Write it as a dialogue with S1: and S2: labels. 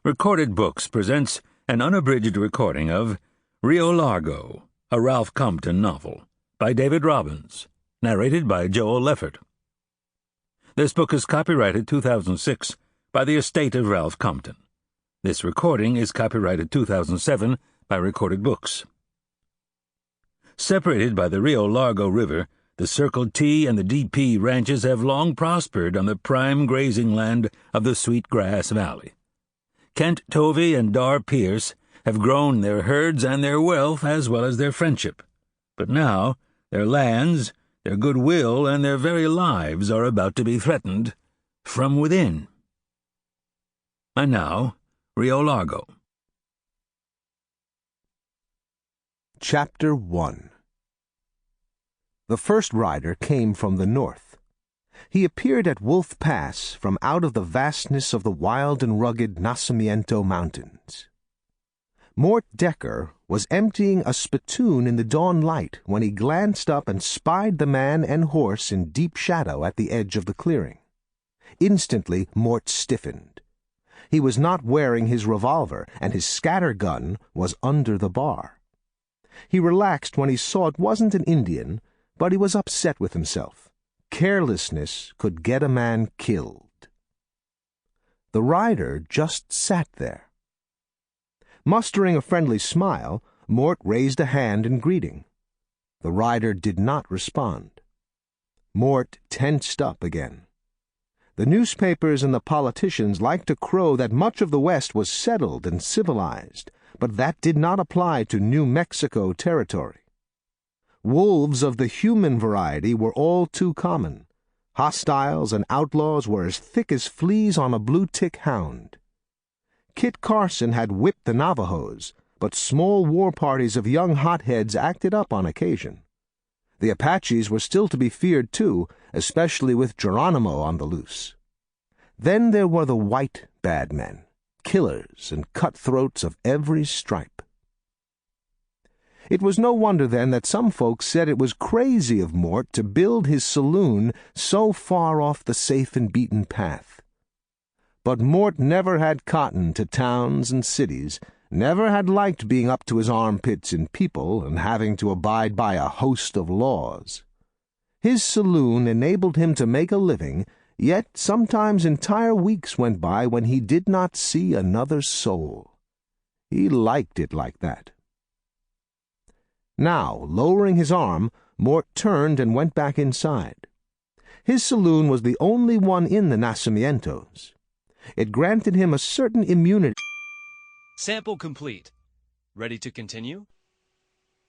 S1: Recorded Books presents an unabridged recording of Rio Largo, a Ralph Compton novel, by David Robbins, narrated by Joel Leffert. This book is copyrighted 2006 by the estate of Ralph Compton. This recording is copyrighted 2007 by Recorded Books. Separated by the Rio Largo River, the Circle T and the DP ranches have long prospered on the prime grazing land of the Sweet Grass Valley. Kent, Tovey, and Pierce have grown their herds and their wealth as well as their friendship. But now their lands, their goodwill, and their very lives are about to be threatened from within. And now, Rio Largo.
S2: Chapter 1. The first rider came from the north. He appeared at Wolf Pass from out of the vastness of the wild and rugged Nacimiento Mountains. Mort Decker was emptying a spittoon in the dawn light when he glanced up and spied the man and horse in deep shadow at the edge of the clearing. Instantly, Mort stiffened. He was not wearing his revolver, and his scatter gun was under the bar. He relaxed when he saw it wasn't an Indian, but he was upset with himself. Carelessness could get a man killed. The rider just sat there. Mustering a friendly smile, Mort raised a hand in greeting. The rider did not respond. Mort tensed up again. The newspapers and the politicians liked to crow that much of the West was settled and civilized, but that did not apply to New Mexico territory. Wolves of the human variety were all too common. Hostiles and outlaws were as thick as fleas on a blue-tick hound. Kit Carson had whipped the Navajos, but small war parties of young hotheads acted up on occasion. The Apaches were still to be feared, too, especially with Geronimo on the loose. Then there were the white bad men, killers and cutthroats of every stripe. It was no wonder, then, that some folks said it was crazy of Mort to build his saloon so far off the safe and beaten path. But Mort never had cottoned to towns and cities, never had liked being up to his armpits in people and having to abide by a host of laws. His saloon enabled him to make a living, yet sometimes entire weeks went by when he did not see another soul. He liked it like that. Now, lowering his arm, Mort turned and went back inside. His saloon was the only one in the Nacimientos. It granted him a certain immunity.
S3: Sample complete. Ready to continue?